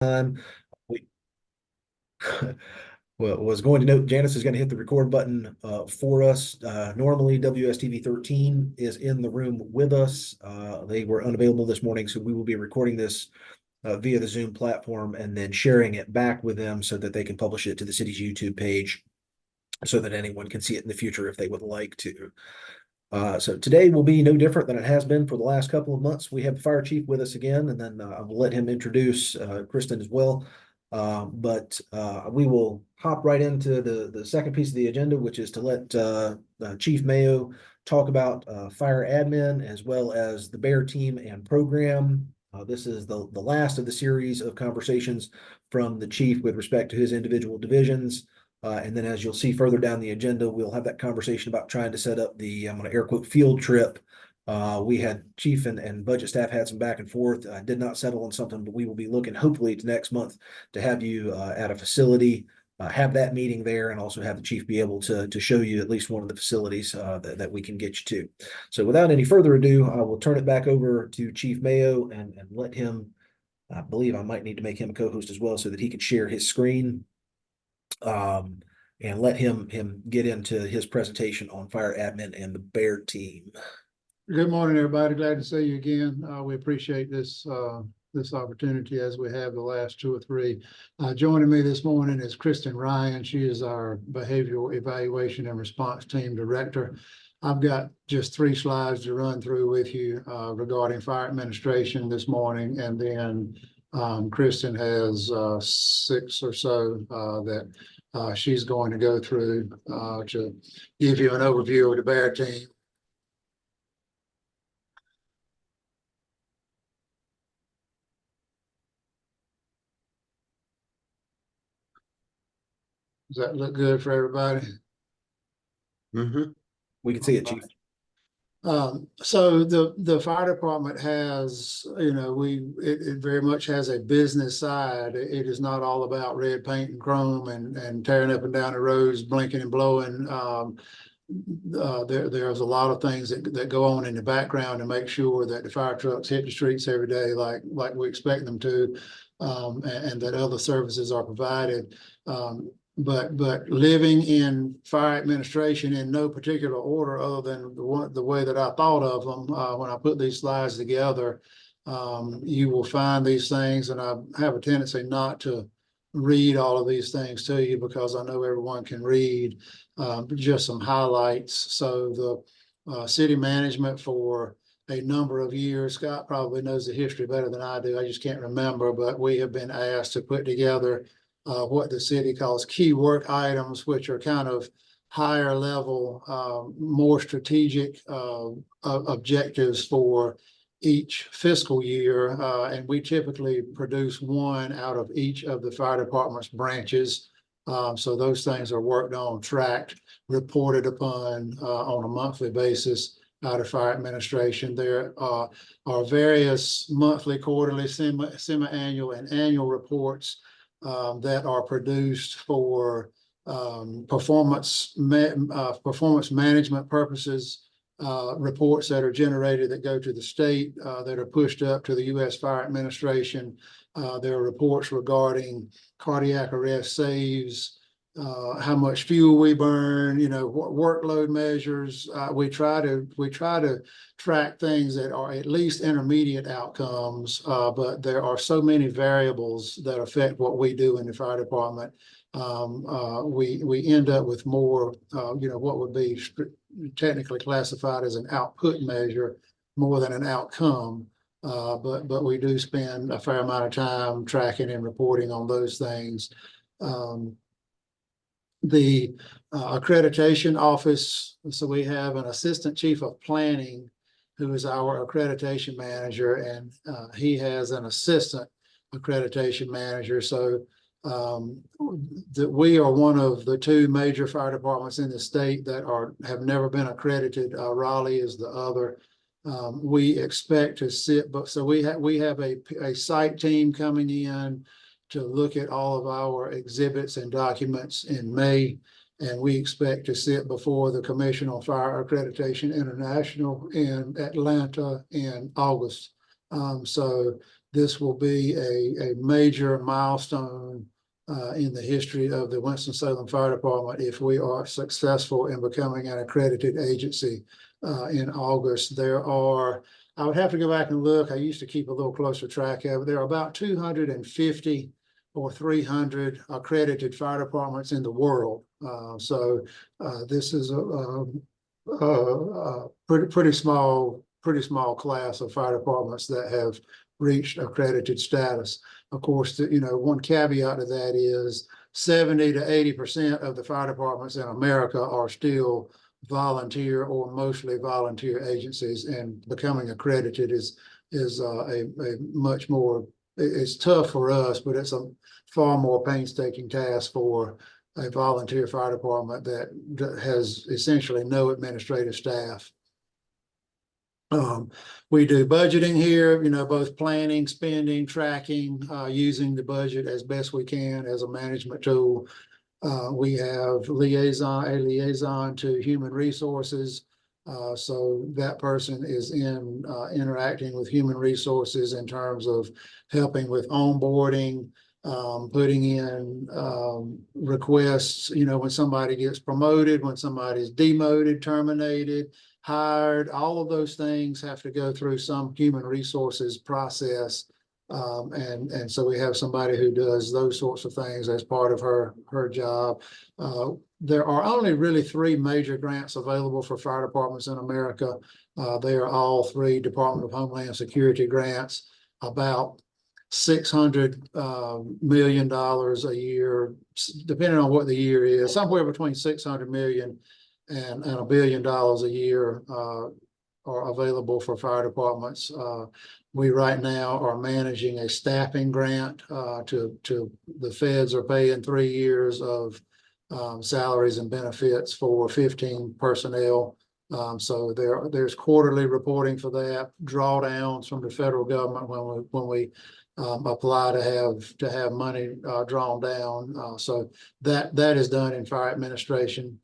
time. We well, was going to note Janice is going to hit the record button for us. Normally, WSTV 13 is in the room with us. They were unavailable this morning, so we will be recording this via the Zoom platform and then sharing it back with them so that they can publish it to the city's YouTube page so that anyone can see it in the future if they would like to. So today will be no different than it has been for the last couple of months. We have the fire chief with us again, and then I will let him introduce Kristen as well. But we will hop right into the second piece of the agenda, which is to let Chief Mayo talk about fire admin as well as the Bear team and program. This is the last of the series of conversations from the chief with respect to his individual divisions. And then as you'll see further down the agenda, we'll have that conversation about trying to set up the, I'm going to air quote, field trip. We had chief and budget staff had some back and forth, did not settle on something, but we will be looking hopefully to next month to have you at a facility, have that meeting there, and also have the chief be able to show you at least one of the facilities that we can get you to. So without any further ado, I will turn it back over to Chief Mayo and let him, I believe I might need to make him a co-host as well so that he can share his screen. And let him get into his presentation on fire admin and the Bear team. Good morning, everybody. Glad to see you again. We appreciate this this opportunity as we have the last two or three. Joining me this morning is Kristen Ryan. She is our behavioral evaluation and response team director. I've got just 3 slides to run through with you regarding fire administration this morning, and then Kristen has 6 or so that she's going to go through to give you an overview of the Bear team. Does that look good for everybody? Mm-hmm. We can see it, Chief. So the fire department has, it very much has a business side. It is not all about red paint and chrome and tearing up and down the roads, blinking and blowing. There's a lot of things that go on in the background to make sure that the fire trucks hit the streets every day like we expect them to, and that other services are provided. But living in fire administration in no particular order other than the way that I thought of them when I put these slides together, you will find these things, and I have a tendency not to read all of these things to you because I know everyone can read, just some highlights. So the city management for a number of years, Scott probably knows the history better than I do. I just can't remember, but we have been asked to put together what the city calls key work items, which are kind of higher level, more strategic objectives for each fiscal year. And we typically produce one out of each of the fire department's branches. So those things are worked on, tracked, reported upon on a monthly basis out of fire administration. There are various monthly, quarterly, semi-annual, and annual reports that are produced for performance management purposes, reports that are generated that go to the state that are pushed up to the U.S. Fire Administration. There are reports regarding cardiac arrest saves, how much fuel we burn, what workload measures. We try to track things that are at least intermediate outcomes, but there are so many variables that affect what we do in the fire department. We end up with more, what would be technically classified as an output measure more than an outcome. But we do spend a fair amount of time tracking and reporting on those things. The accreditation office, so we have an assistant chief of planning who is our accreditation manager, and he has an assistant accreditation manager. So we are one of the 2 major fire departments in the state that have never been accredited. Raleigh is the other. We expect to sit, but so we have a site team coming in to look at all of our exhibits and documents in May, and we expect to sit before the Commission on Fire Accreditation International in Atlanta in August. So this will be a major milestone in the history of the Winston-Salem Fire Department if we are successful in becoming an accredited agency in August. I would have to go back and look. I used to keep a little closer track of it. There are about 250 or 300 accredited fire departments in the world. This is a pretty small class of fire departments that have reached accredited status. Of course, one caveat to that is 70 to 80% of the fire departments in America are still volunteer or mostly volunteer agencies, and becoming accredited is a much more, it's tough for us, but it's a far more painstaking task for a volunteer fire department that has essentially no administrative staff. We do budgeting here, both planning, spending, tracking, using the budget as best we can as a management tool. We have a liaison to human resources. So that person is interacting with human resources in terms of helping with onboarding, putting in requests, when somebody gets promoted, when somebody's demoted, terminated, hired, all of those things have to go through some human resources process. And so we have somebody who does those sorts of things as part of her job. There are only really 3 major grants available for fire departments in America. They are all 3 Department of Homeland Security grants, about $600 million a year, depending on what the year is, somewhere between 600 million and $1 billion a year are available for fire departments. We right now are managing a staffing grant to the feds are paying 3 years of salaries and benefits for 15 personnel. So there's quarterly reporting for that, drawdowns from the federal government when we apply to have money drawn down. So that is done in fire administration.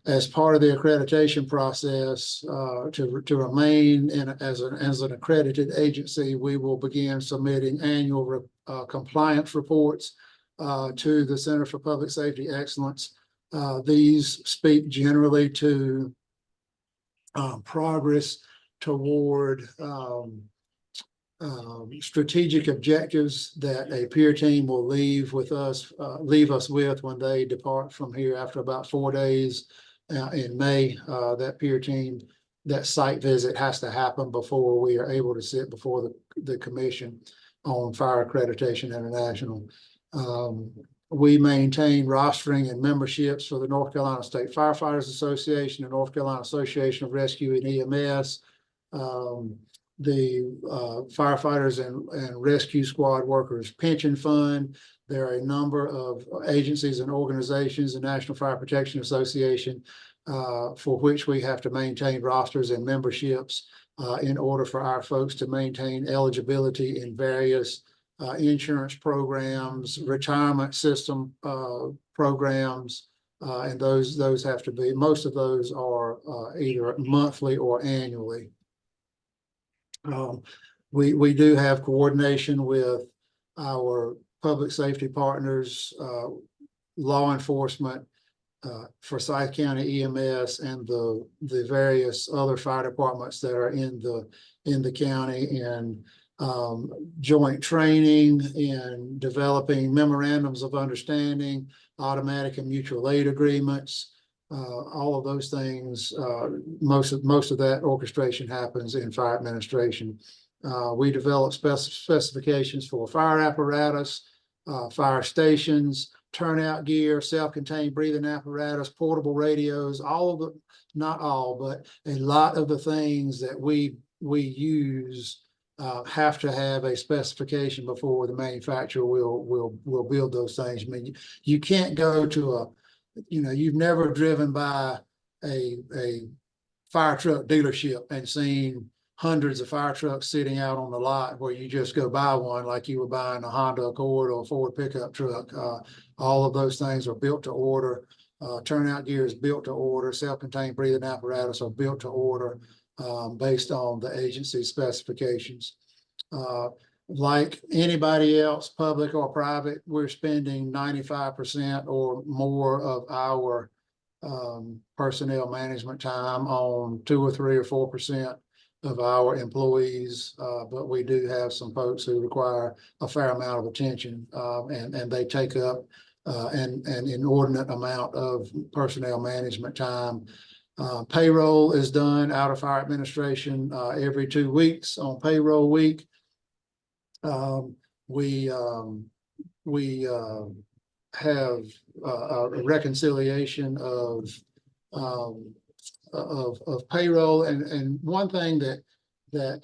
As part of the accreditation process, to remain as an accredited agency, we will begin submitting annual compliance reports to the Center for Public Safety Excellence. These speak generally to progress toward strategic objectives that a peer team will leave us with when they depart from here after about 4 days in May. That peer team, that site visit has to happen before we are able to sit before the Commission on Fire Accreditation International. We maintain rostering and memberships for the North Carolina State Firefighters Association, the North Carolina Association of Rescue and EMS, the Firefighters and Rescue Squad Workers Pension Fund. There are a number of agencies and organizations, the National Fire Protection Association, for which we have to maintain rosters and memberships in order for our folks to maintain eligibility in various insurance programs, retirement system programs, and those have to be, most of those are either monthly or annually. We do have coordination with our public safety partners, law enforcement, Forsyth County EMS, and the various other fire departments that are in the county, and joint training and developing memorandums of understanding, automatic and mutual aid agreements. All of those things, most of that orchestration happens in fire administration. We develop specifications for fire apparatus, fire stations, turnout gear, self-contained breathing apparatus, portable radios, not all, but a lot of the things that we use have to have a specification before the manufacturer will build those things. I mean, you can't go to you've never driven by a fire truck dealership and seen hundreds of fire trucks sitting out on the lot where you just go buy one like you were buying a Honda Accord or a Ford pickup truck. All of those things are built to order. Turnout gear is built to order. Self-contained breathing apparatus are built to order based on the agency specifications. Like anybody else, public or private, we're spending 95% or more of our personnel management time on 2 or 3 or 4% of our employees. But we do have some folks who require a fair amount of attention, and they take up an inordinate amount of personnel management time. Payroll is done out of our administration every 2 weeks on payroll week. We have a reconciliation of payroll, and one thing that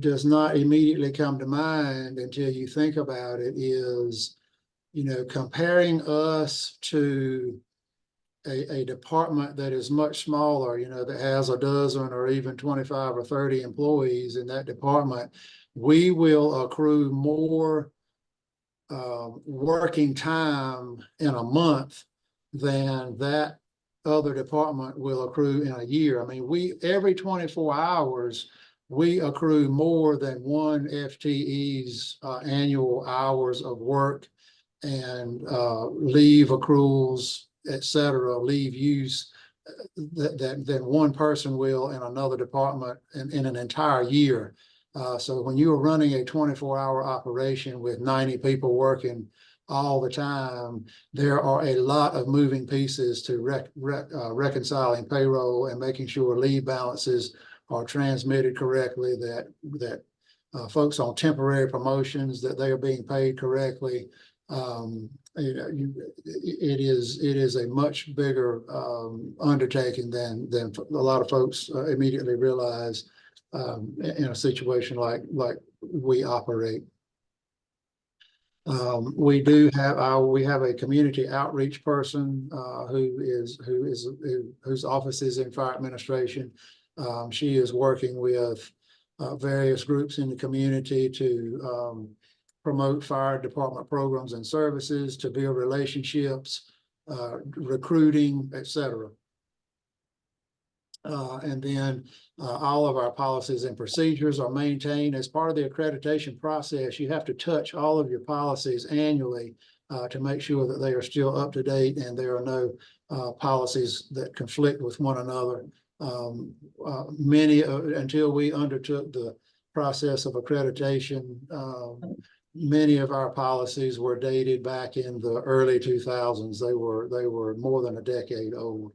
does not immediately come to mind until you think about it is, comparing us to a department that is much smaller, that has a dozen or even 25 or 30 employees in that department. We will accrue more working time in a month than that other department will accrue in a year. I mean, every 24 hours, we accrue more than one FTE's annual hours of work and leave accruals, etc., leave use than one person will in another department in an entire year. So when you are running a 24-hour operation with 90 people working all the time, there are a lot of moving pieces to reconciling payroll and making sure leave balances are transmitted correctly, that folks on temporary promotions, that they are being paid correctly. It is a much bigger undertaking than a lot of folks immediately realize in a situation like we operate. We have a community outreach person whose office is in fire administration. She is working with various groups in the community to promote fire department programs and services, to build relationships, recruiting, etc. And then all of our policies and procedures are maintained. As part of the accreditation process, you have to touch all of your policies annually to make sure that they are still up to date and there are no policies that conflict with one another. Until we undertook the process of accreditation, many of our policies were dated back in the early 2000s. They were more than a decade old.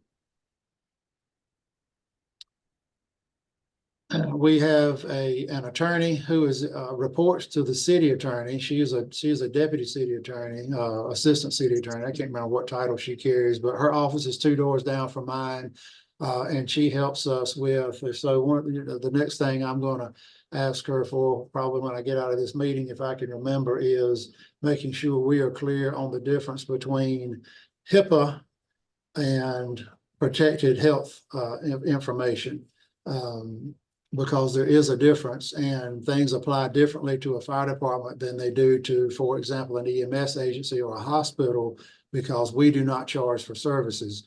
We have an attorney who reports to the city attorney. She's a deputy city attorney, assistant city attorney. I can't remember what title she carries, but her office is 2 doors down from mine, and she helps us with. So the next thing I'm going to ask her for, probably when I get out of this meeting, if I can remember, is making sure we are clear on the difference between HIPAA and protected health information. Because there is a difference, and things apply differently to a fire department than they do to, for example, an EMS agency or a hospital, because we do not charge for services.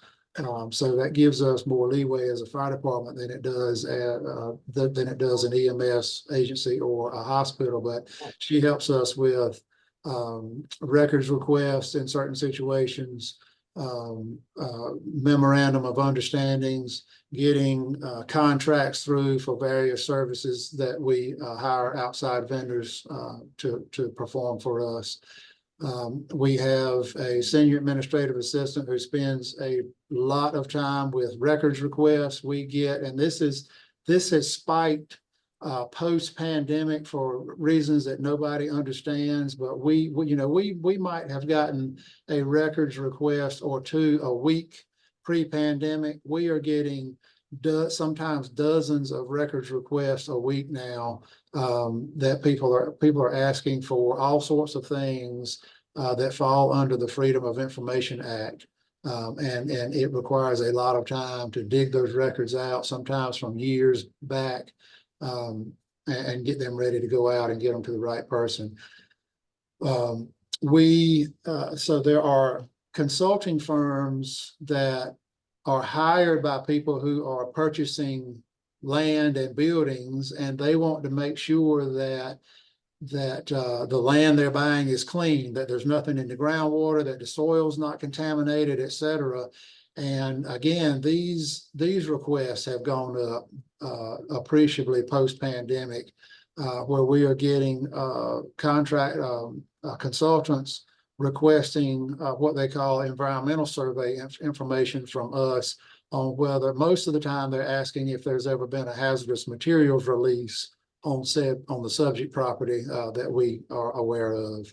So that gives us more leeway as a fire department than it does an EMS agency or a hospital. But she helps us with records requests in certain situations, memorandum of understandings, getting contracts through for various services that we hire outside vendors to perform for us. We have a senior administrative assistant who spends a lot of time with records requests we get, and this has spiked post-pandemic for reasons that nobody understands, but we might have gotten a records request or 2 a week pre-pandemic. We are getting sometimes dozens of records requests a week now, that people are asking for all sorts of things that fall under the Freedom of Information Act. And it requires a lot of time to dig those records out, sometimes from years back, and get them ready to go out and get them to the right person. So there are consulting firms that are hired by people who are purchasing land and buildings, and they want to make sure that the land they're buying is clean, that there's nothing in the groundwater, that the soil's not contaminated, et cetera. And again, these requests have gone up appreciably post-pandemic, where we are getting contract consultants requesting what they call environmental survey information from us on whether, most of the time they're asking if there's ever been a hazardous materials release on the subject property that we are aware of.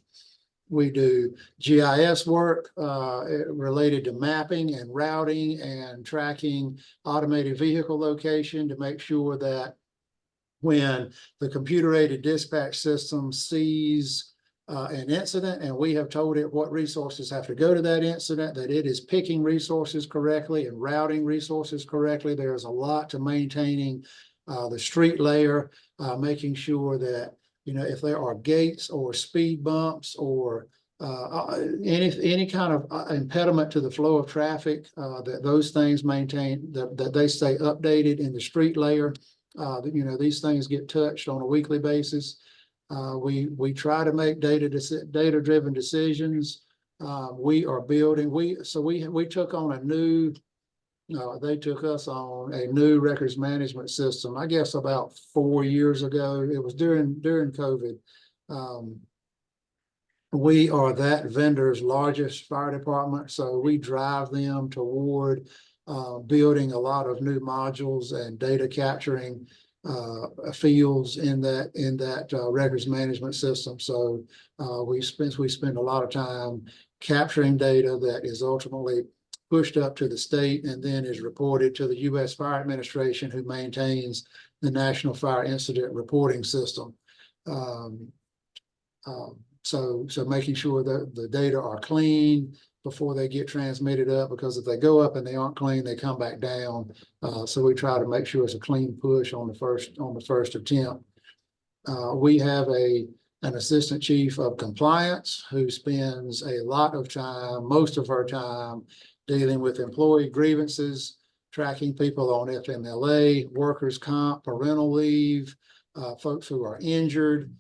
We do GIS work related to mapping and routing and tracking automated vehicle location to make sure that when the computer-aided dispatch system sees an incident and we have told it what resources have to go to that incident, that it is picking resources correctly and routing resources correctly. There's a lot to maintaining the street layer, making sure that, you know, if there are gates or speed bumps or any kind of impediment to the flow of traffic, that those things maintain, that they stay updated in the street layer. That, you know, these things get touched on a weekly basis. We try to make data-driven decisions. We are building. We took on a new. They took us on a new records management system, I guess about 4 years ago. It was during COVID. We are that vendor's largest fire department, so we drive them toward building a lot of new modules and data capturing fields in that records management system. So we spend a lot of time capturing data that is ultimately pushed up to the state and then is reported to the U.S. Fire Administration, who maintains the National Fire Incident Reporting System. So making sure that the data are clean before they get transmitted up, because if they go up and they aren't clean, they come back down. So we try to make sure it's a clean push on the first attempt. We have an assistant chief of compliance who spends a lot of time, most of her time, dealing with employee grievances, tracking people on FMLA, workers' comp, parental leave, folks who are injured,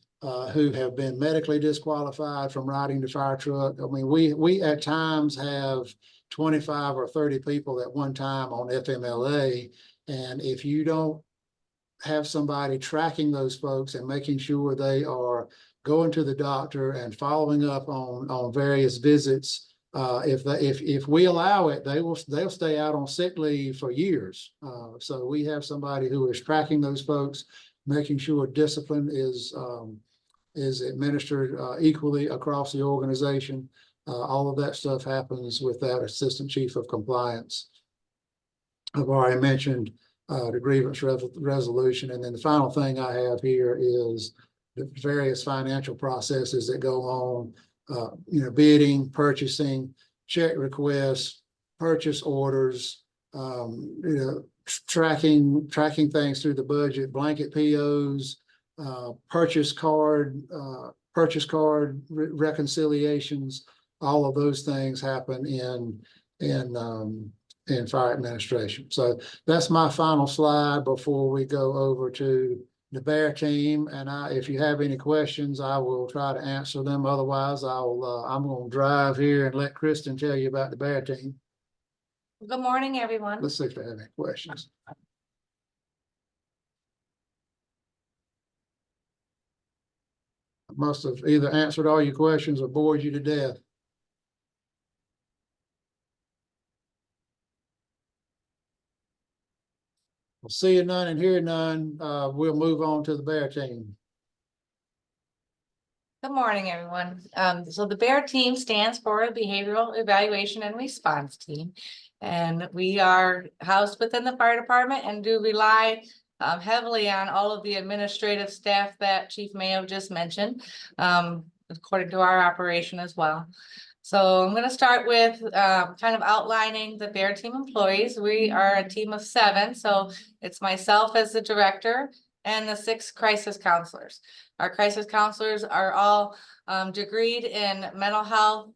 who have been medically disqualified from riding the fire truck. I mean, we at times have 25 or 30 people at one time on FMLA. And if you don't have somebody tracking those folks and making sure they are going to the doctor and following up on various visits, if we allow it, they'll stay out on sick leave for years. So we have somebody who is tracking those folks, making sure discipline is administered equally across the organization. All of that stuff happens with that assistant chief of compliance. I've already mentioned the grievance resolution, and then the final thing I have here is the various financial processes that go on. Bidding, purchasing, check requests, purchase orders, tracking things through the budget, blanket POs, purchase card reconciliations. All of those things happen in fire administration. So that's my final slide before we go over to the Bear team. And if you have any questions, I will try to answer them. Otherwise, I'm going to drive here and let Kristen tell you about the Bear team. Good morning, everyone. Let's see if they have any questions. I must have either answered all your questions or bored you to death. We'll see you none and hear none. We'll move on to the Bear team. Good morning, everyone. So the Bear team stands for Behavioral Evaluation and Response Team. And we are housed within the fire department and do rely heavily on all of the administrative staff that Chief Mayo just mentioned, according to our operation as well. So I'm going to start with kind of outlining the Bear team employees. We are a team of 7. So it's myself as the director and the 6 crisis counselors. Our crisis counselors are all degreed in mental health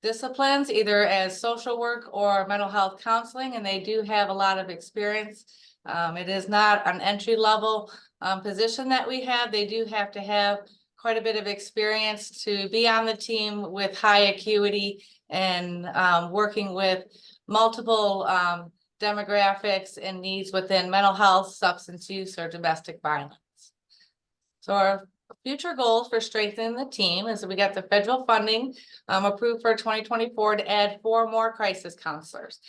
disciplines, either as social work or mental health counseling, and they do have a lot of experience It is not an entry level position that we have. They do have to have quite a bit of experience to be on the team with high acuity and working with multiple demographics and needs within mental health, substance use, or domestic violence. So our future goals for strengthening the team is that we got the federal funding approved for 2024 to add 4 more crisis counselors.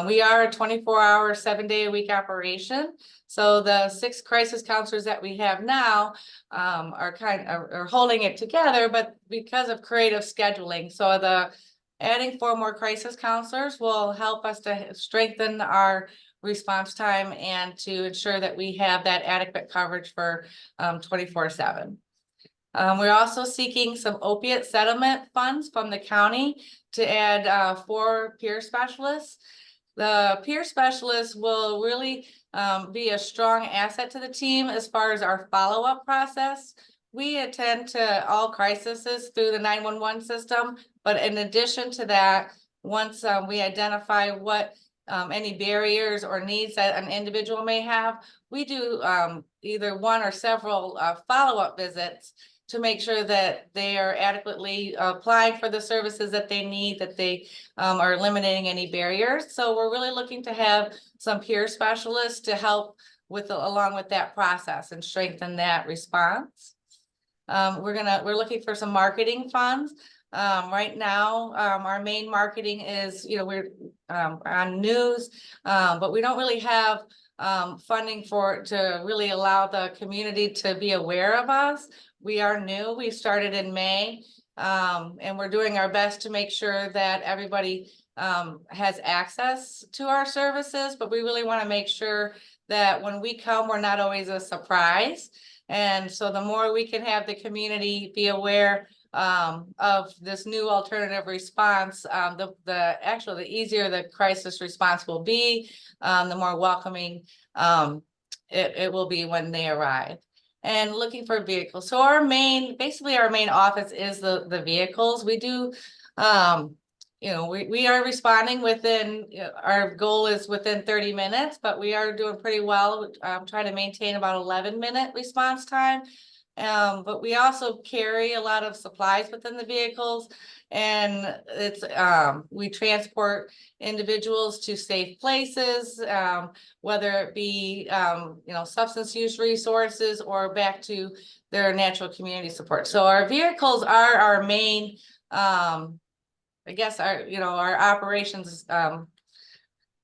We are a 24-hour, 7-day-a-week operation. So the 6 crisis counselors that we have now are holding it together, but because of creative scheduling. So the adding 4 more crisis counselors will help us to strengthen our response time and to ensure that we have that adequate coverage for 24/7. We're also seeking some opiate settlement funds from the county to add 4 peer specialists. The peer specialists will really be a strong asset to the team as far as our follow-up process. We attend to all crises through the 911 system, but in addition to that, once we identify what any barriers or needs that an individual may have, we do either 1 or several follow-up visits to make sure that they are adequately applying for the services that they need, that they are eliminating any barriers. So we're really looking to have some peer specialists to help with along with that process and strengthen that response. We're looking for some marketing funds. Right now, our main marketing is, we're on news, but we don't really have funding to really allow the community to be aware of us. We are new. We started in May, and we're doing our best to make sure that everybody has access to our services, but we really want to make sure that when we come, we're not always a surprise. And so the more we can have the community be aware of this new alternative response, the easier the crisis response will be, the more welcoming it will be when they arrive. And looking for vehicles. So our main office is the vehicles. We do, we are responding within, our goal is within 30 minutes, but we are doing pretty well. Trying to maintain about 11-minute response time. But we also carry a lot of supplies within the vehicles, and it's we transport individuals to safe places, whether it be substance use resources or back to their natural community support. So our vehicles are our main, our operations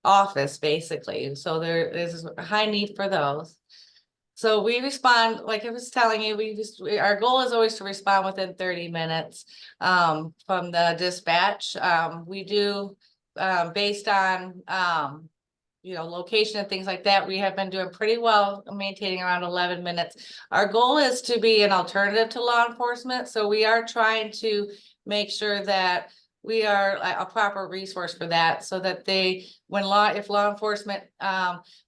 office basically. So there is a high need for those. So we respond, like I was telling you, our goal is always to respond within 30 minutes from the dispatch. We do based on location and things like that. We have been doing pretty well, maintaining around 11 minutes. Our goal is to be an alternative to law enforcement. So we are trying to make sure that we are a proper resource for that, so that if law enforcement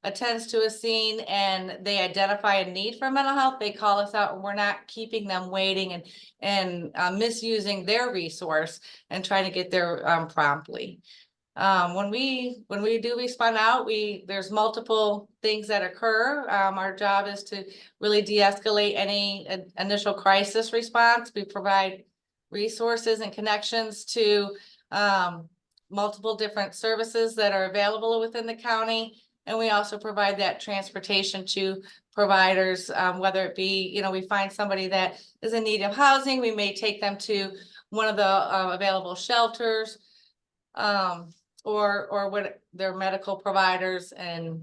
attends to a scene and they identify a need for mental health, they call us out, and we're not keeping them waiting and misusing their resource and trying to get there promptly. When we do respond out, there's multiple things that occur. Our job is to really de-escalate any initial crisis response. We provide resources and connections to multiple different services that are available within the county. And we also provide that transportation to providers, whether it be, we find somebody that is in need of housing, we may take them to one of the available shelters, or what their medical providers and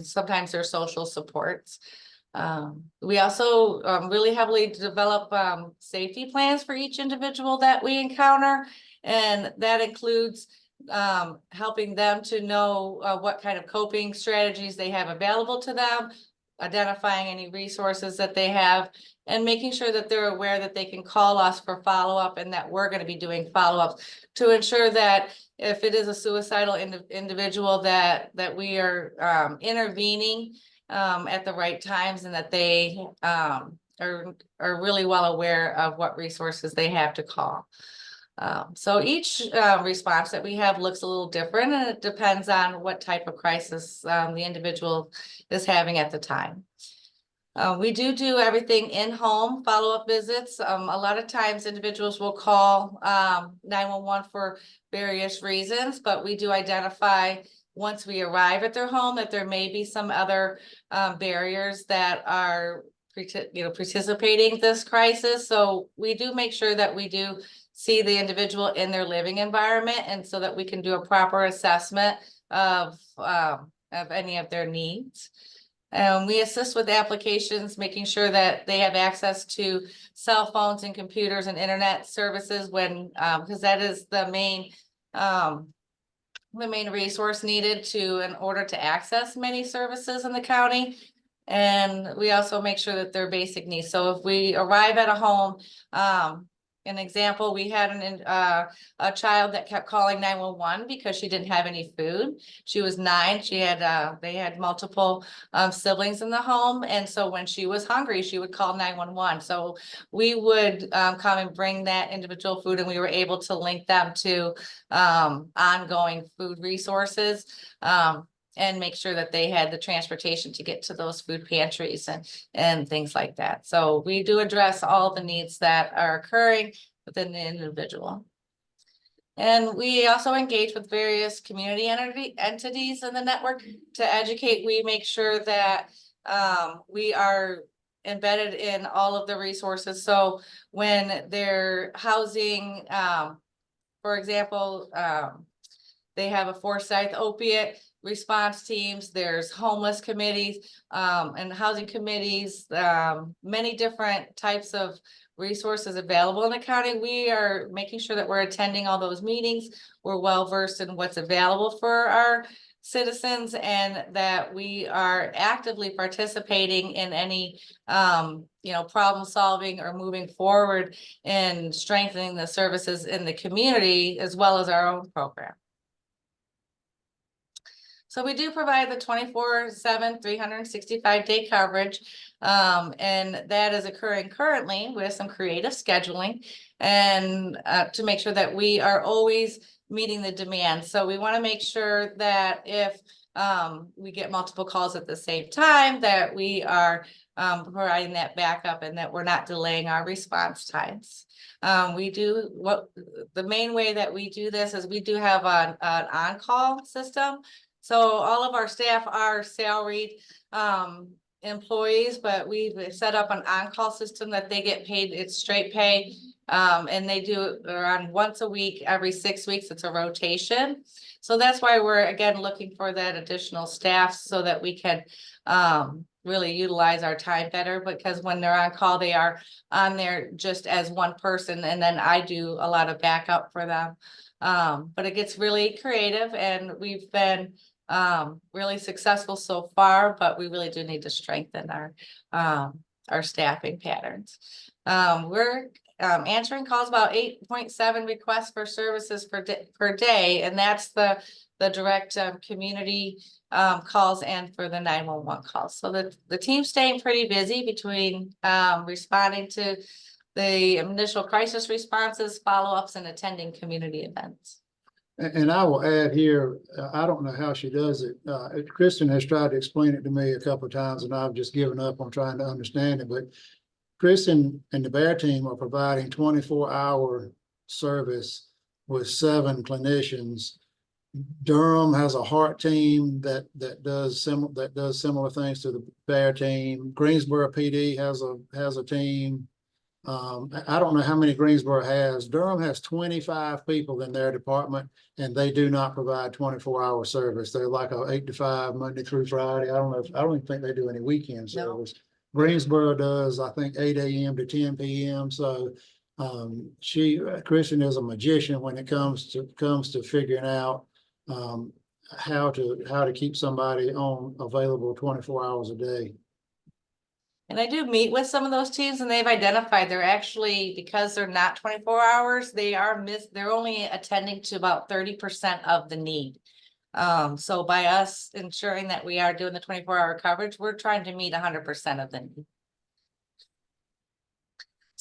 sometimes their social supports. We also really heavily develop safety plans for each individual that we encounter, and that includes helping them to know what kind of coping strategies they have available to them, identifying any resources that they have, and making sure that they're aware that they can call us for follow-up, and that we're going to be doing follow-ups to ensure that if it is a suicidal individual that we are intervening at the right times, and that they are really well aware of what resources they have to call. So each response that we have looks a little different, and it depends on what type of crisis the individual is having at the time. We do everything in-home follow-up visits. A lot of times individuals will call 911 for various reasons, but we do identify once we arrive at their home that there may be some other barriers that are precipitating this crisis. So we do make sure that we do see the individual in their living environment, and so that we can do a proper assessment of any of their needs. We assist with applications, making sure that they have access to cell phones and computers and internet services when, because that is the main resource needed in order to access many services in the county. And we also make sure that they're basic needs. So if we arrive at a home, an example, we had a child that kept calling 911 because she didn't have any food. She was 9. She had they had multiple siblings in the home, and so when she was hungry, she would call 911. So we would come and bring that individual food, and we were able to link them to ongoing food resources. And make sure that they had the transportation to get to those food pantries and things like that. So we do address all the needs that are occurring within the individual. And we also engage with various community entities in the network to educate. We make sure that we are embedded in all of the resources. So when they're housing, for example, they have a Forsyth opiate response teams, there's homeless committees and housing committees, many different types of resources available in the county. We are making sure that we're attending all those meetings. We're well versed in what's available for our citizens, and that we are actively participating in any problem solving or moving forward in strengthening the services in the community as well as our own program. So we do provide the 24/7, 365-day coverage, and that is occurring currently with some creative scheduling, and to make sure that we are always meeting the demand. So we want to make sure that if we get multiple calls at the same time, that we are providing that backup and that we're not delaying our response times. The main way that we do this is we do have an on-call system. So all of our staff are salaried employees, but we've set up an on-call system that they get paid. It's straight pay, and they do it around once a week, every 6 weeks. It's a rotation. So that's why we're again looking for that additional staff so that we can really utilize our time better, because when they're on call, they are on there just as one person, and then I do a lot of backup for them. But it gets really creative, and we've been really successful so far, but we really do need to strengthen our staffing patterns. We're answering calls about 8.7 requests for services per day, and that's the direct community calls and for the 911 calls. So the team's staying pretty busy between responding to the initial crisis responses, follow-ups, and attending community events. And I will add here, I don't know how she does it. Kristen has tried to explain it to me a couple of times, and I've just given up on trying to understand it. But Kristen and the Bear team are providing 24-hour service with 7 clinicians. Durham has a heart team that does similar things to the Bear team. Greensboro PD has a team. I don't know how many Greensboro has. Durham has 25 people in their department, and they do not provide 24-hour service. They're like a 8 to 5 Monday through Friday. I don't even think they do any weekend service. No. Greensboro does, I think, 8 a.m. to 10 p.m. So Kristen is a magician when it comes to figuring out how to keep somebody available 24 hours a day. And I do meet with some of those teams, and they've identified they're actually, because they're not 24 hours, they're only attending to about 30% of the need. So by us ensuring that we are doing the 24-hour coverage, we're trying to meet 100% of the need.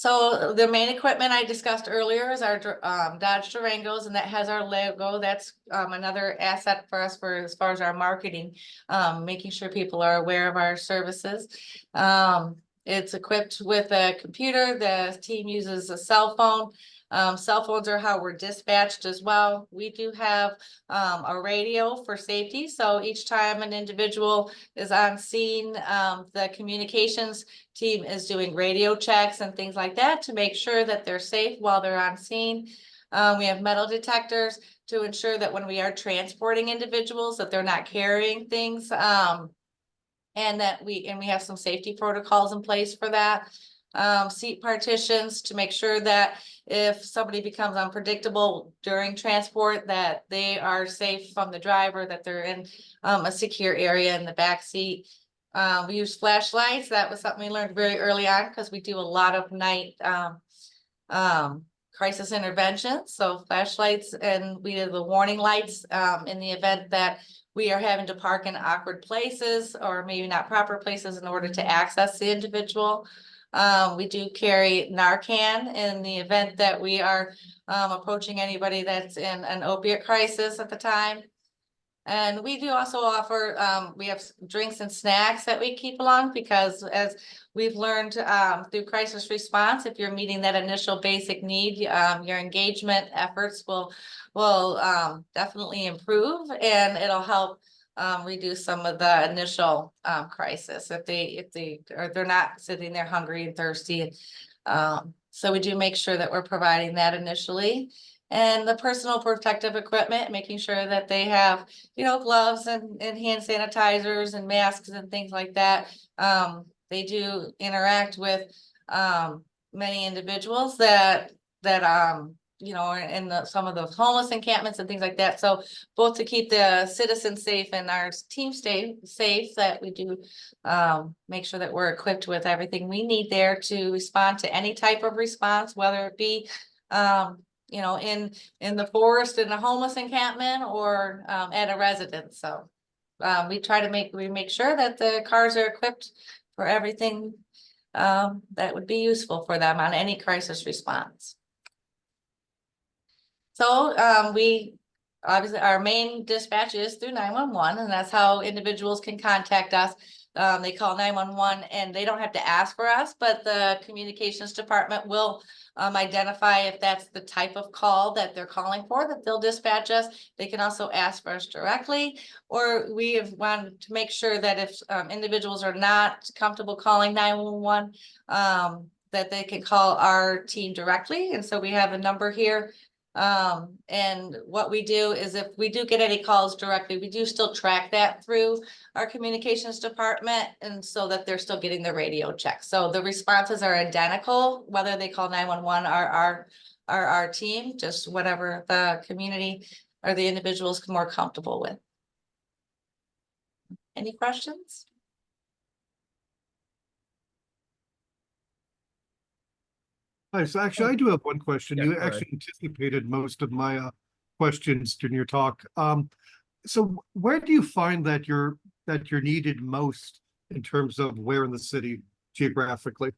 So the main equipment I discussed earlier is our Dodge Durangos, and that has our logo. That's another asset for us for as far as our marketing, making sure people are aware of our services. It's equipped with a computer. The team uses a cell phone. Cell phones are how we're dispatched as well. We do have a radio for safety. So each time an individual is on scene, the communications team is doing radio checks and things like that to make sure that they're safe while they're on scene. We have metal detectors to ensure that when we are transporting individuals that they're not carrying things. And that we have some safety protocols in place for that. Seat partitions to make sure that if somebody becomes unpredictable during transport, that they are safe from the driver, that they're in a secure area in the back seat. We use flashlights. That was something we learned very early on because we do a lot of night crisis interventions. So flashlights, and we do the warning lights in the event that we are having to park in awkward places or maybe not proper places in order to access the individual. We do carry Narcan in the event that we are approaching anybody that's in an opiate crisis at the time. And we do also offer, we have drinks and snacks that we keep along because as we've learned through crisis response, if you're meeting that initial basic need, your engagement efforts will definitely improve, and it'll help reduce some of the initial crisis if they're not sitting there hungry and thirsty. So we do make sure that we're providing that initially. And the personal protective equipment, making sure that they have, gloves and hand sanitizers and masks and things like that. They do interact with many individuals that are in some of those homeless encampments and things like that. So both to keep the citizens safe and our team safe, that we do make sure that we're equipped with everything we need there to respond to any type of response, whether it be in the forest, in a homeless encampment, or at a residence. So we make sure that the cars are equipped for everything that would be useful for them on any crisis response. So we obviously, our main dispatch is through 911, and that's how individuals can contact us. They call 911 and they don't have to ask for us, but the communications department will identify if that's the type of call that they're calling for, that they'll dispatch us. They can also ask for us directly, or we have wanted to make sure that if individuals are not comfortable calling 911, that they can call our team directly. And so we have a number here. And what we do is if we do get any calls directly, we do still track that through our communications department, and so that they're still getting the radio check. So the responses are identical, whether they call 911 or our team, just whatever the community or the individuals more comfortable with. Any questions? Hi, so actually, I do have one question. Yeah, You go ahead. actually anticipated most of my questions during your talk. So where do you find that you're needed most in terms of where in the city geographically?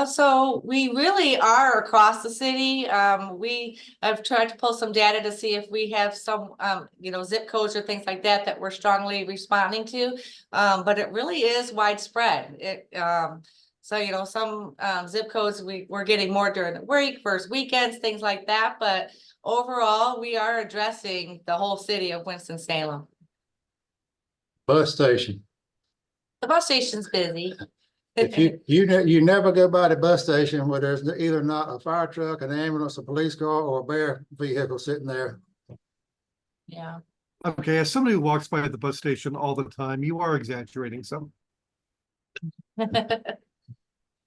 So we really are across the city. I've tried to pull some data to see if we have some, zip codes or things like that that we're strongly responding to. But it really is widespread. So, some zip codes we're getting more during the week, first weekends, things like that. But overall, we are addressing the whole city of Winston-Salem. Bus station. The bus station's busy. If you never go by the bus station where there's either not a fire truck, an ambulance, a police car, or a bear vehicle sitting there. Yeah. Okay, as somebody who walks by the bus station all the time, you are exaggerating some.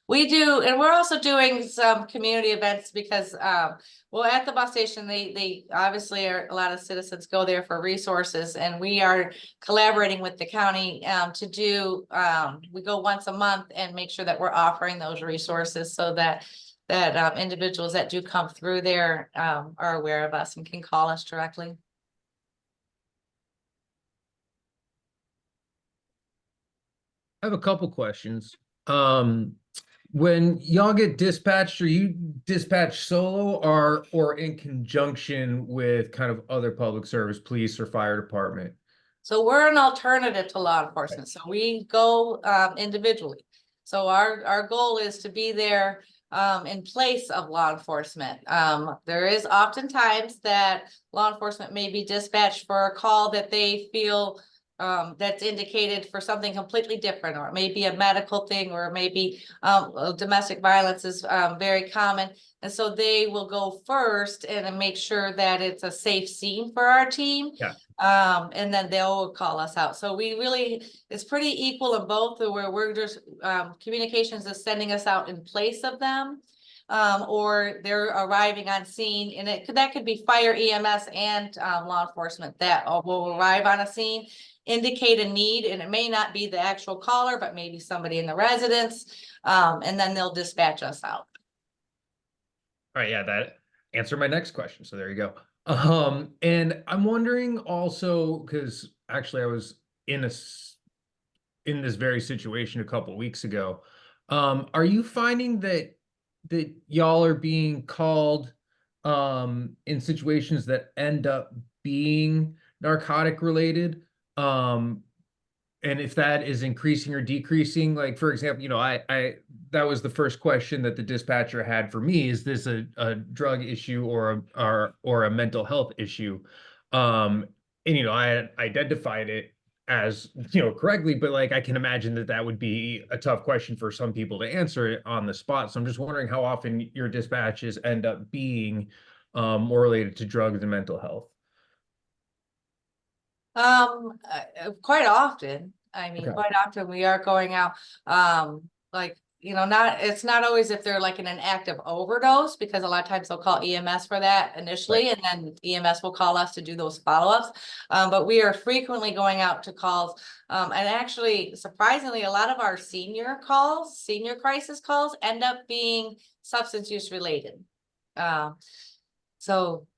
We do, and we're also doing some community events because, at the bus station, they obviously a lot of citizens go there for resources, and we are collaborating with the county to do. We go once a month and make sure that we're offering those resources so that individuals that do come through there are aware of us and can call us directly. I have a couple questions. when y'all get dispatched, are you dispatched solo or in conjunction with kind of other public service, police or fire department? So we're an alternative to law enforcement, so we go individually. So our goal is to be there in place of law enforcement. There is oftentimes that law enforcement may be dispatched for a call that they feel that's indicated for something completely different, or it may be a medical thing, or maybe domestic violence is very common. And so they will go first and make sure that it's a safe scene for our team. Yeah. And then they'll call us out. So we really, it's pretty equal in both, where we're just communications is sending us out in place of them. Or they're arriving on scene, and that could be fire, EMS, and law enforcement that will arrive on a scene, indicate a need, and it may not be the actual caller, but maybe somebody in the residence, and then they'll dispatch us out. All right, yeah, that answered my next question. So there you go. And I'm wondering also, because actually I was in this very situation a couple weeks ago. Are you finding that y'all are being called in situations that end up being narcotic related? And if that is increasing or decreasing, like, for example, you know, I that was the first question that the dispatcher had for me. Is this a drug issue or a mental health issue? And, you know, I had identified it as, you know, correctly, but like, I can imagine that would be a tough question for some people to answer it on the spot. So I'm just wondering how often your dispatches end up being more related to drugs and mental health. Quite often. I mean, Okay. quite often we are going out, like, you know, it's not always if they're like in an active overdose, because a lot of times they'll call EMS for that initially, and then EMS will call us to do those follow-ups. But we are frequently going out to calls, and actually, surprisingly, a lot of our senior crisis calls end up being substance use related. So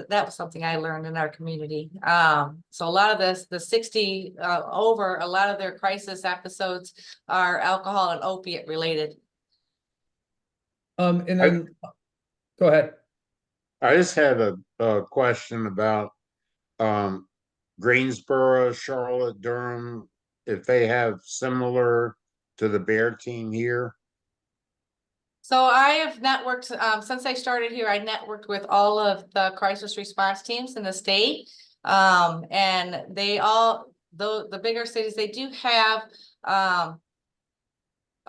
that was something I learned in our community. So a lot of the 60 over, a lot of their crisis episodes are alcohol and opiate related. And then go ahead. I just had a question about Greensboro, Charlotte, Durham, if they have similar to the Bear team here. So I have networked, since I started here, I networked with all of the crisis response teams in the state. And they all, the bigger cities, they do have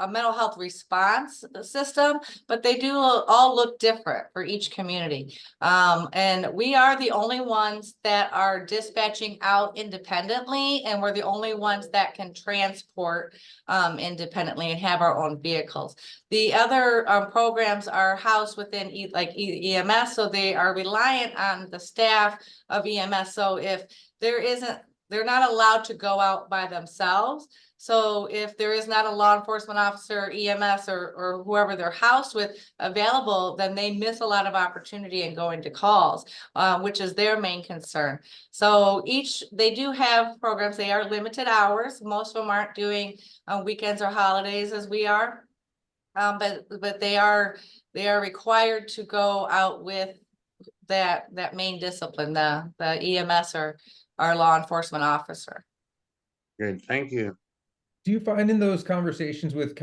a mental health response system, but they do all look different for each community. And we are the only ones that are dispatching out independently, and we're the only ones that can transport independently and have our own vehicles. The other programs are housed within EMS, so they are reliant on the staff of EMS. So if they're not allowed to go out by themselves. So if there is not a law enforcement officer, EMS, or whoever they're housed with available, then they miss a lot of opportunity in going to calls, which is their main concern. So they do have programs. They are limited hours. Most of them aren't doing weekends or holidays as we are, but they are required to go out with that main discipline, the EMS or our law enforcement officer. Good, thank you. Do you find in those conversations with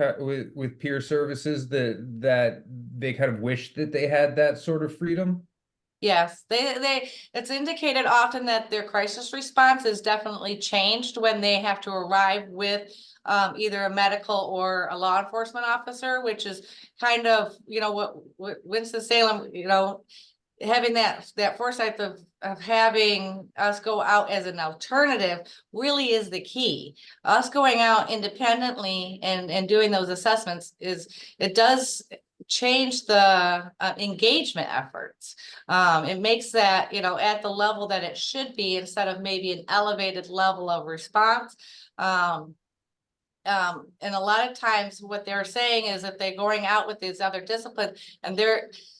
peer services that they kind of wish that they had that sort of freedom? Yes, it's indicated often that their crisis response is definitely changed when they have to arrive with either a medical or a law enforcement officer, which is kind of, you know, what Winston-Salem, you know, having that foresight of having us go out as an alternative really is the key. Us going out independently and doing those assessments it does change the engagement efforts. It makes that, you know, at the level that it should be, instead of maybe an elevated level of response. And a lot of times what they're saying is that they're going out with these other disciplines and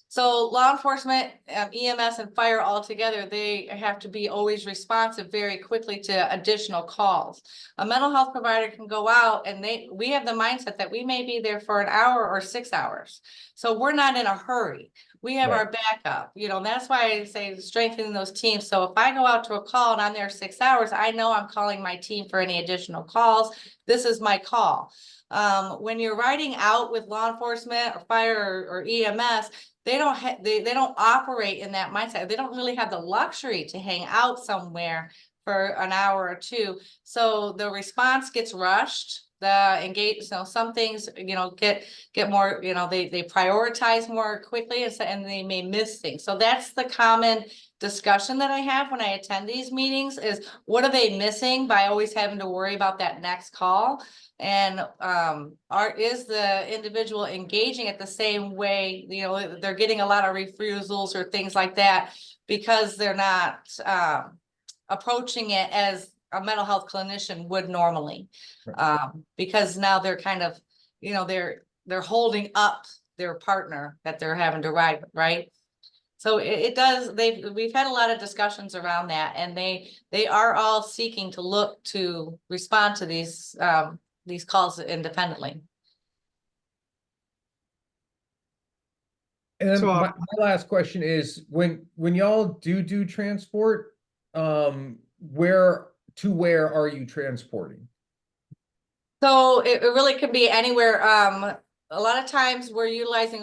So law enforcement, EMS and fire all together, they have to be always responsive very quickly to additional calls. A mental health provider can go out and we have the mindset that we may be there for an hour or 6 hours. So we're not in a hurry. We have our backup, and that's why I say strengthening those teams. So if I go out to a call and I'm there 6 hours, I know I'm calling my team for any additional calls. This is my call. When you're riding out with law enforcement or fire or EMS, they don't operate in that mindset. They don't really have the luxury to hang out somewhere for an hour or two. So the response gets rushed. Some things, get more, they prioritize more quickly and they may miss things. So that's the common discussion that I have when I attend these meetings is what are they missing by always having to worry about that next call? And is the individual engaging it the same way? They're getting a lot of refusals or things like that because they're not approaching it as a mental health clinician would normally. Because now they're kind of, they're holding up their partner that they're having to ride with, right? So we've had a lot of discussions around that, and they are all seeking to look to respond to these calls independently. And then So, my last question is when y'all do transport, where are you transporting? So it really could be anywhere. A lot of times we're utilizing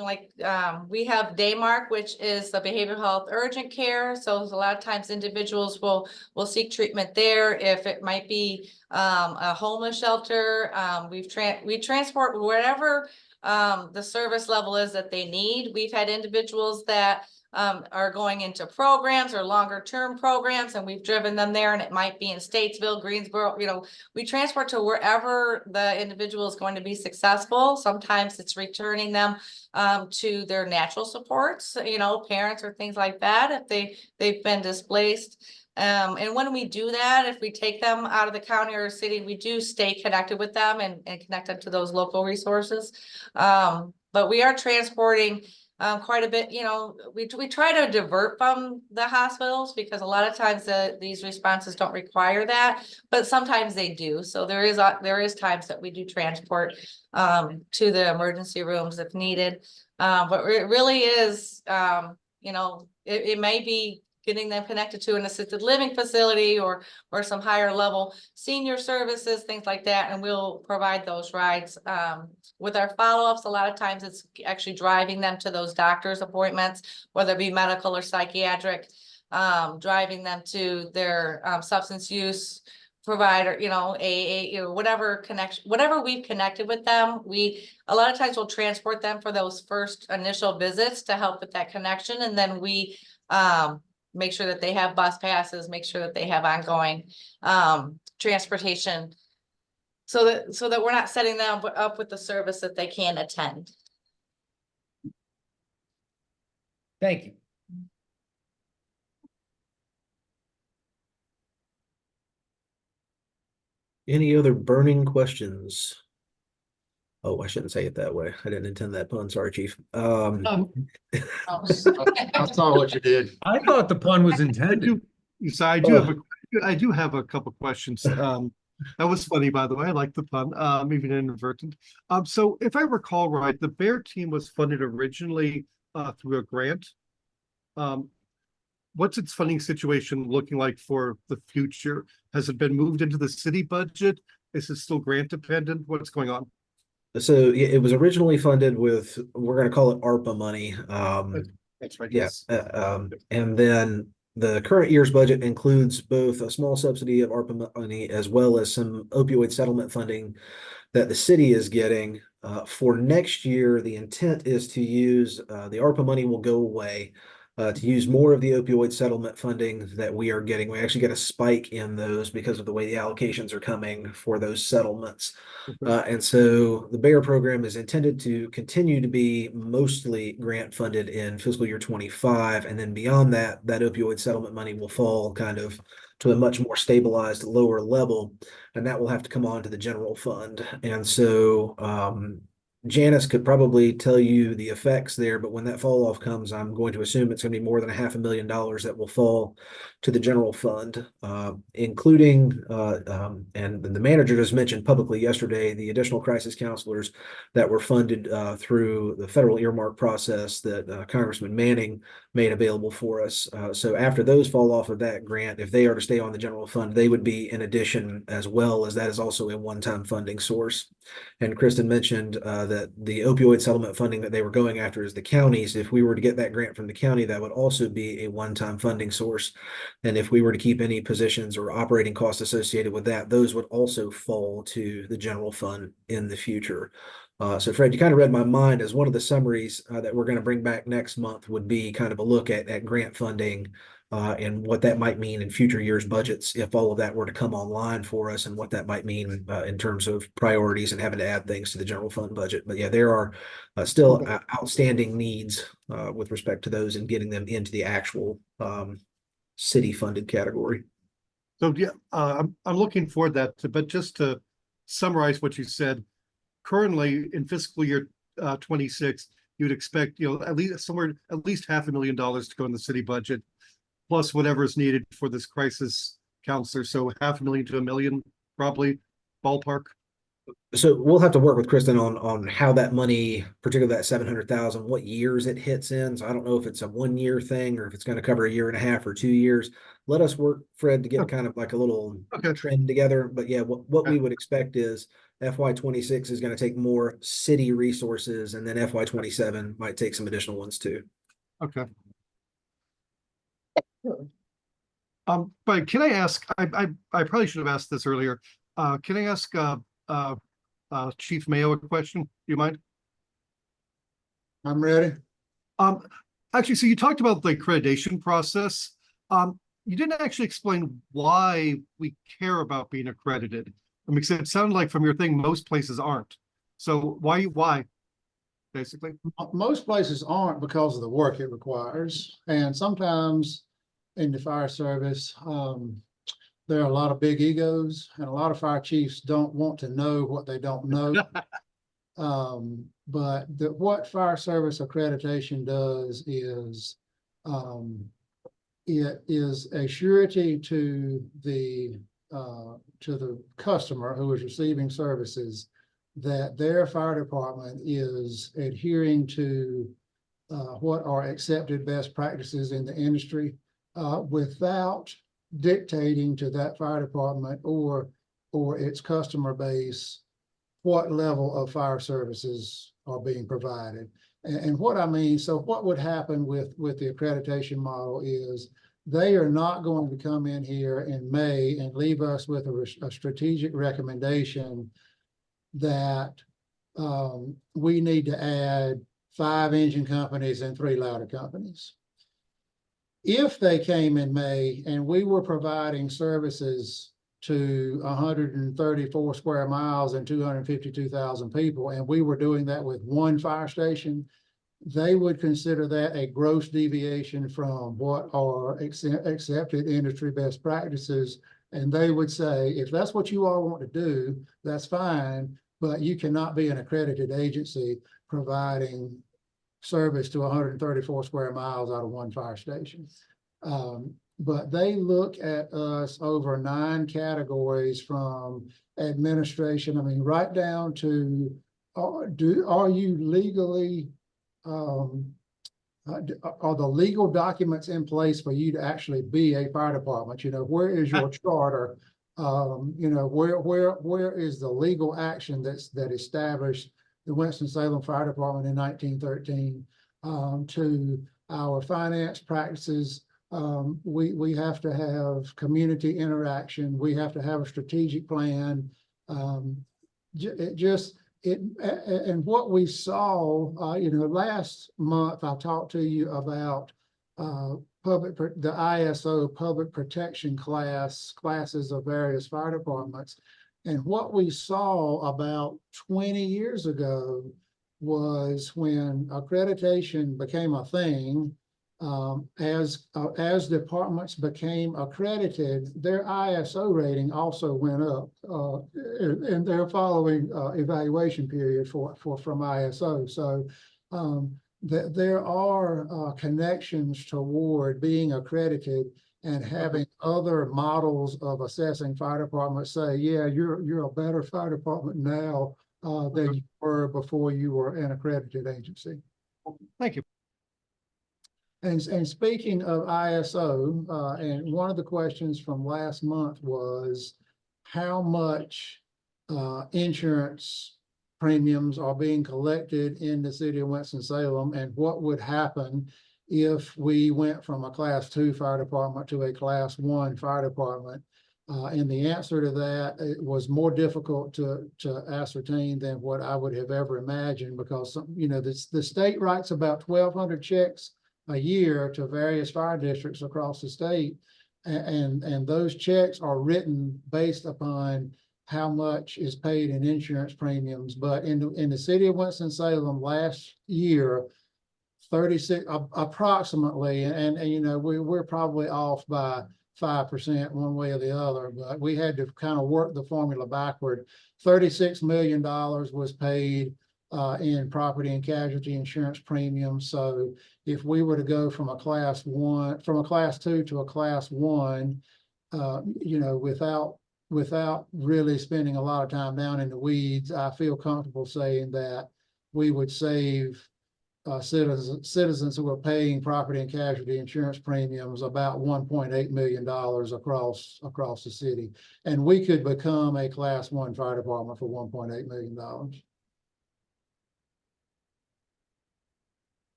we have Daymark, which is the behavioral health urgent care. So a lot of times individuals will seek treatment there. If it might be a homeless shelter, we transport wherever the service level is that they need. We've had individuals that are going into programs or longer term programs, and we've driven them there, and it might be in Statesville, Greensboro. We transport to wherever the individual is going to be successful. Sometimes it's returning them to their natural supports, parents or things like that if they've been displaced. And when we do that, if we take them out of the county or city, we do stay connected with them and connect them to those local resources. But we are transporting quite a bit. We try to divert from the hospitals because a lot of times these responses don't require that, but sometimes they do. So there is times that we do transport to the emergency rooms if needed. But it really is, it may be getting them connected to an assisted living facility or some higher level senior services, things like that. And we'll provide those rides. With our follow-ups, a lot of times it's actually driving them to those doctor's appointments, whether it be medical or psychiatric, driving them to their substance use provider, AA, whatever we've connected with them. A lot of times we'll transport them for those first initial visits to help with that connection. And then we make sure that they have bus passes, make sure that they have ongoing transportation so that we're not setting them up with the service that they can attend. Thank you. Any other burning questions? Oh, I shouldn't say it that way. I didn't intend that pun. Sorry, Chief. I saw what you did. I thought the pun was intended. So I do have a couple questions. That was funny, by the way. I like the pun, even inadvertent. So if I recall right, the Bear team was funded originally through a grant. What's its funding situation looking like for the future? Has it been moved into the city budget? Is it still grant dependent? What's going on? So yeah, it was originally funded with, we're going to call it ARPA money. That's right. Yes. And then the current year's budget includes both a small subsidy of ARPA money as well as some opioid settlement funding that the city is getting. For next year, the intent is to use the ARPA money will go away. To use more of the opioid settlement funding that we are getting. We actually get a spike in those because of the way the allocations are coming for those settlements. And so the BEAR program is intended to continue to be mostly grant funded in fiscal year 25. And then beyond that, that opioid settlement money will fall kind of to a much more stabilized lower level. And that will have to come on to the general fund. And so Janice could probably tell you the effects there, but when that fall off comes, I'm going to assume it's going to be more than $500,000 that will fall to the general fund, including, and the manager just mentioned publicly yesterday, the additional crisis counselors that were funded through the federal earmark process that Congressman Manning made available for us. So after those fall off of that grant, if they are to stay on the general fund, they would be in addition, as well as that is also a one-time funding source. And Kristen mentioned that the opioid settlement funding that they were going after is the counties. If we were to get that grant from the county, that would also be a one-time funding source. And if we were to keep any positions or operating costs associated with that, those would also fall to the general fund in the future. So Fred, you kind of read my mind, as one of the summaries that we're going to bring back next month would be kind of a look at grant funding and what that might mean in future years' budgets if all of that were to come online for us, and what that might mean in terms of priorities and having to add things to the general fund budget. But yeah, there are still outstanding needs with respect to those and getting them into the actual city funded category. So yeah, I'm looking forward to that, but just to summarize what you said, currently in fiscal year 26, you'd expect, at least $500,000 to go in the city budget, plus whatever is needed for this crisis counselor. So $500,000 to $1 million, probably, ballpark. So we'll have to work with Kristen on how that money, particularly that 700,000, what years it hits in. So I don't know if it's a 1 year thing or if it's going to cover a year and a half or 2 years. Let us work, Fred, to get kind of like a little trend together. But yeah, what we would expect is FY26 is going to take more city resources, and then FY27 might take some additional ones too. Okay. But can I ask, I probably should have asked this earlier. Can I ask Chief Mayo a question? Do you mind? I'm ready. Actually, so you talked about the accreditation process. You didn't actually explain why we care about being accredited. I mean, because it sounded like from your thing, most places aren't. So why, basically? Most places aren't because of the work it requires. And sometimes in the fire service, there are a lot of big egos, and a lot of fire chiefs don't want to know what they don't know. But what fire service accreditation does is it is a surety to the customer who is receiving services that their fire department is adhering to what are accepted best practices in the industry without dictating to that fire department or its customer base what level of fire services are being provided. And what I mean, so what would happen with the accreditation model is they are not going to come in here in May and leave us with a strategic recommendation that we need to add 5 engine companies and 3 ladder companies. If they came in May and we were providing services to 134 square miles and 252,000 people, and we were doing that with 1 fire station, they would consider that a gross deviation from what are accepted industry best practices. And they would say, if that's what you all want to do, that's fine, but you cannot be an accredited agency providing service to 134 square miles out of 1 fire station. But they look at us over 9 categories, from administration, I mean, right down to, are you legally, are the legal documents in place for you to actually be a fire department? Where is your charter? Where is the legal action that established the Winston-Salem Fire Department in 1913? To our finance practices, we have to have community interaction. We have to have a strategic plan. And what we saw, last month I talked to you about the ISO public protection classes of various fire departments. And what we saw about 20 years ago was, when accreditation became a thing, As departments became accredited, their ISO rating also went up, and they're following evaluation period from ISO. So there are connections toward being accredited and having other models of assessing fire departments say, yeah, you're a better fire department now than you were before you were an accredited agency. Thank you. And speaking of ISO, and one of the questions from last month was how much insurance premiums are being collected in the city of Winston-Salem, and what would happen if we went from a Class 2 fire department to a Class 1 fire department. And the answer to that, it was more difficult to ascertain than what I would have ever imagined, because the state writes about 1,200 checks a year to various fire districts across the state. And those checks are written based upon how much is paid in insurance premiums. But in the city of Winston-Salem last year, 36 approximately, and we're probably off by 5% one way or the other, but we had to kind of work the formula backward. $36 million was paid in property and casualty insurance premiums. So if we were to go from a Class 2 to a Class 1, without really spending a lot of time down in the weeds, I feel comfortable saying that we would save citizens who are paying property and casualty insurance premiums about $1.8 million across the city. And we could become a Class 1 fire department for $1.8 million.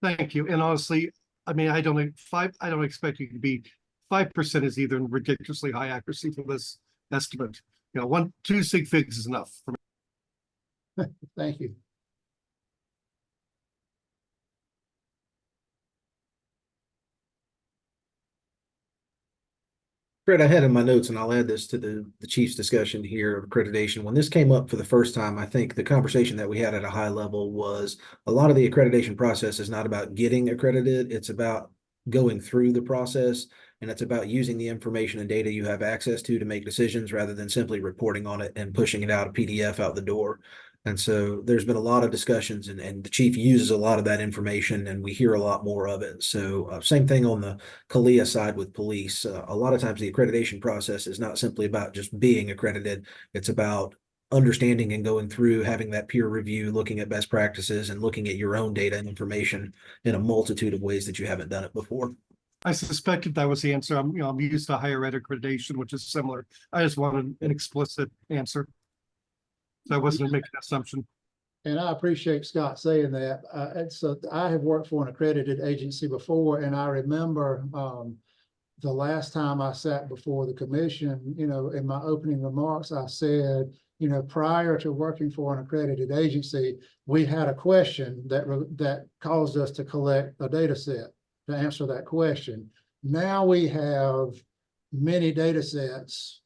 Thank you. And honestly, I mean, I don't expect you to be 5% is either ridiculously high accuracy for this estimate. 2 sig figs is enough for me. Thank you. Fred, I had in my notes, and I'll add this to the chief's discussion here of accreditation. When this came up for the first time, I think the conversation that we had at a high level was a lot of the accreditation process is not about getting accredited. It's about going through the process, and it's about using the information and data you have access to make decisions rather than simply reporting on it and pushing it out a PDF out the door. And so there's been a lot of discussions, and the chief uses a lot of that information, and we hear a lot more of it. So same thing on the CALIA side with police. A lot of times the accreditation process is not simply about just being accredited. It's about understanding and going through, having that peer review, looking at best practices, and looking at your own data and information in a multitude of ways that you haven't done it before. I suspected that was the answer. I'm used to higher ed accreditation, which is similar. I just wanted an explicit answer. So I wasn't making an assumption. And I appreciate Scott saying that. I have worked for an accredited agency before, and I remember the last time I sat before the commission, in my opening remarks, I said, prior to working for an accredited agency, we had a question that caused us to collect a data set to answer that question. Now we have many data sets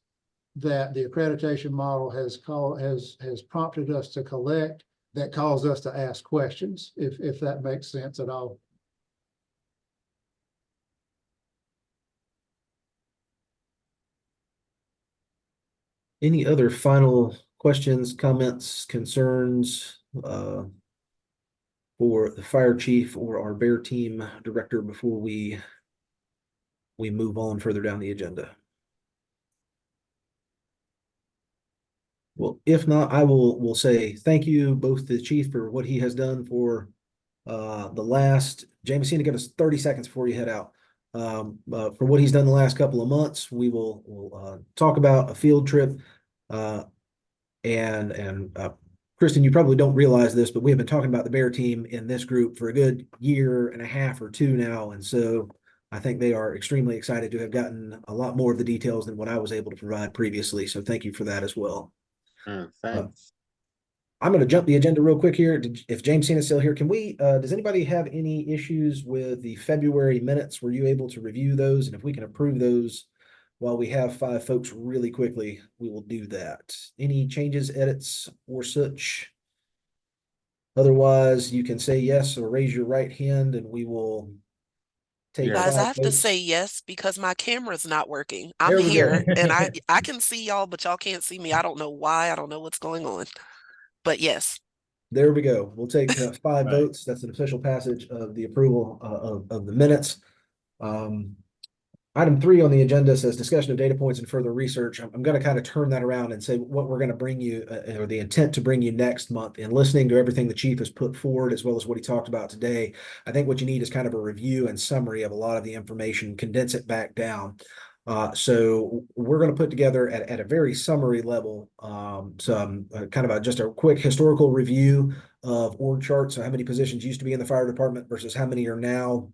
that the accreditation model has prompted us to collect that caused us to ask questions, if that makes sense at all. Any other final questions, comments, concerns for the fire chief or our Bear team director before we move on further down the agenda? Well, if not, I will say thank you both to the chief for what he has done for the last, Jameson, give us 30 seconds before you head out. For what he's done the last couple of months, we'll talk about a field trip. And Kristen, you probably don't realize this, but we have been talking about the Bear team in this group for a good year and a half or two now. And so I think they are extremely excited to have gotten a lot more of the details than what I was able to provide previously. So thank you for that as well. Thanks. I'm going to jump the agenda real quick here. If James Cena is still here, can we, does anybody have any issues with the February minutes? Were you able to review those? And if we can approve those while we have 5 folks really quickly, we will do that. Any changes, edits, or such? Otherwise, you can say yes or raise your right hand and we will take Yeah. Guys, I 5 have to votes. say yes because my camera's not working. I'm There we go. here and I can see y'all, but y'all can't see me. I don't know why. I don't know what's going on. But yes. There we go. We'll take 5 Right. votes. That's an official passage of the approval of the minutes. Item 3 on the agenda says discussion of data points and further research. I'm going to kind of turn that around and say what we're going to bring you, or the intent to bring you next month. And listening to everything the chief has put forward, as well as what he talked about today, I think what you need is kind of a review and summary of a lot of the information, condense it back down. So we're going to put together at a very summary level some kind of just a quick historical review of org charts. So how many positions used to be in the fire department versus how many are now.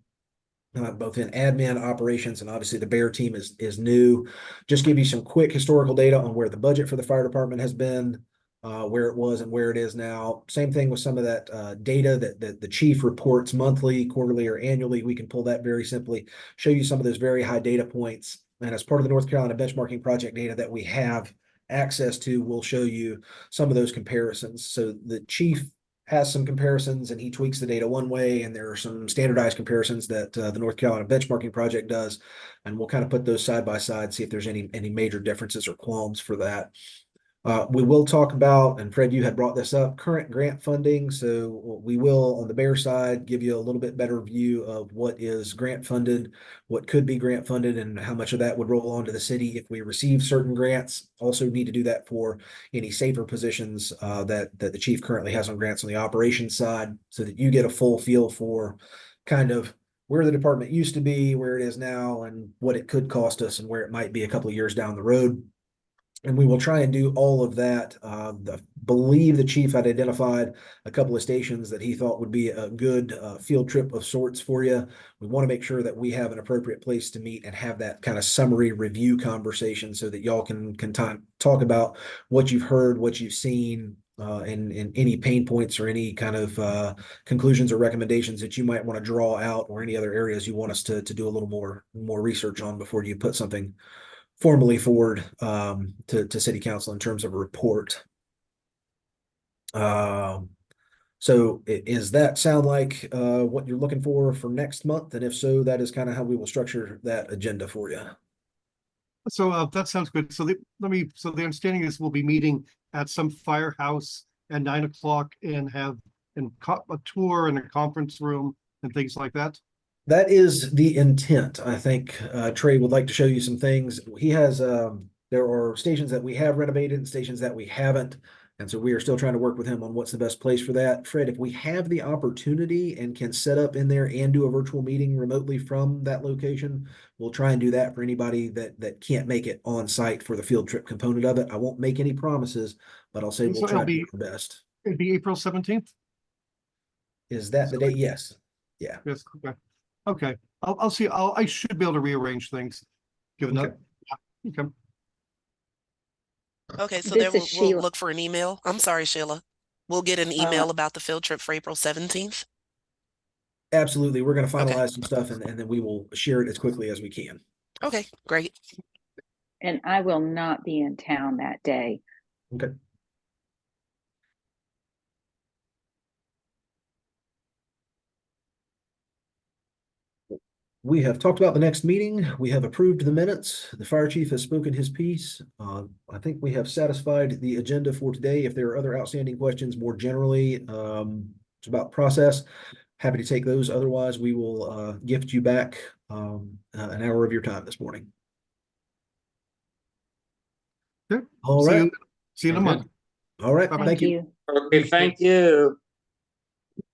Both in admin operations, and obviously the Bear team is new. Just give you some quick historical data on where the budget for the fire department has been, where it was and where it is now. Same thing with some of that data that the chief reports monthly, quarterly, or annually. We can pull that very simply, show you some of those very high data points. And as part of the North Carolina benchmarking project data that we have access to, we'll show you some of those comparisons. So the chief has some comparisons and he tweaks the data one way, and there are some standardized comparisons that the North Carolina benchmarking project does, and we'll kind of put those side by side, see if there's any major differences or qualms for that. We will talk about, and Fred, you had brought this up, current grant funding. So we will, on the Bear side, give you a little bit better view of what is grant funded, what could be grant funded, and how much of that would roll onto the city if we receive certain grants. Also need to do that for any safer positions that the chief currently has on grants on the operations side, so that you get a full feel for kind of where the department used to be, where it is now, and what it could cost us and where it might be a couple of years down the road. And we will try and do all of that. Believe the chief had identified a couple of stations that he thought would be a good field trip of sorts for you. We want to make sure that we have an appropriate place to meet and have that kind of summary review conversation, so that y'all can talk about what you've heard, what you've seen, and any pain points or any kind of conclusions or recommendations that you might want to draw out, or any other areas you want us to do a little more research on before you put something formally forward to city council in terms of a report. So is that sound like what you're looking for next month? And if so, that is kind of how we will structure that agenda for you. So that sounds good. So the understanding is we'll be meeting at some firehouse at 9 o'clock and have a tour in a conference room and things like that. That is the intent. I think Trey would like to show you some things. He has there are stations that we have renovated and stations that we haven't. And so we are still trying to work with him on what's the best place for that. Fred, if we have the opportunity and can set up in there and do a virtual meeting remotely from that location, we'll try and do that for anybody that can't make it on site for the field trip component of it. I won't make any promises, but I'll say And we'll so try it'll to be- do our best. It'd be April 17th. Is that the date? Yes. Yeah. Yes. Okay. Okay. I'll see. I should be able to rearrange things. Given Okay. that. Okay. Okay, so This there is we'll Sheila. look for an email. I'm sorry, Sheila. We'll get an email about the field trip for April 17th. Absolutely. We're going to Okay. finalize some stuff and then we will share it as quickly as we can. Okay, great. And I will not be in town that day. Okay. We have talked about the next meeting. We have approved the minutes. The fire chief has spoken his piece. I think we have satisfied the agenda for today. If there are other outstanding questions more generally, it's about process, happy to take those. Otherwise, we will gift you back an hour of your time this morning. Okay. All See right. you. See you in a Sounds month. All right. Bye-bye. Thank you. you. Okay, thank you.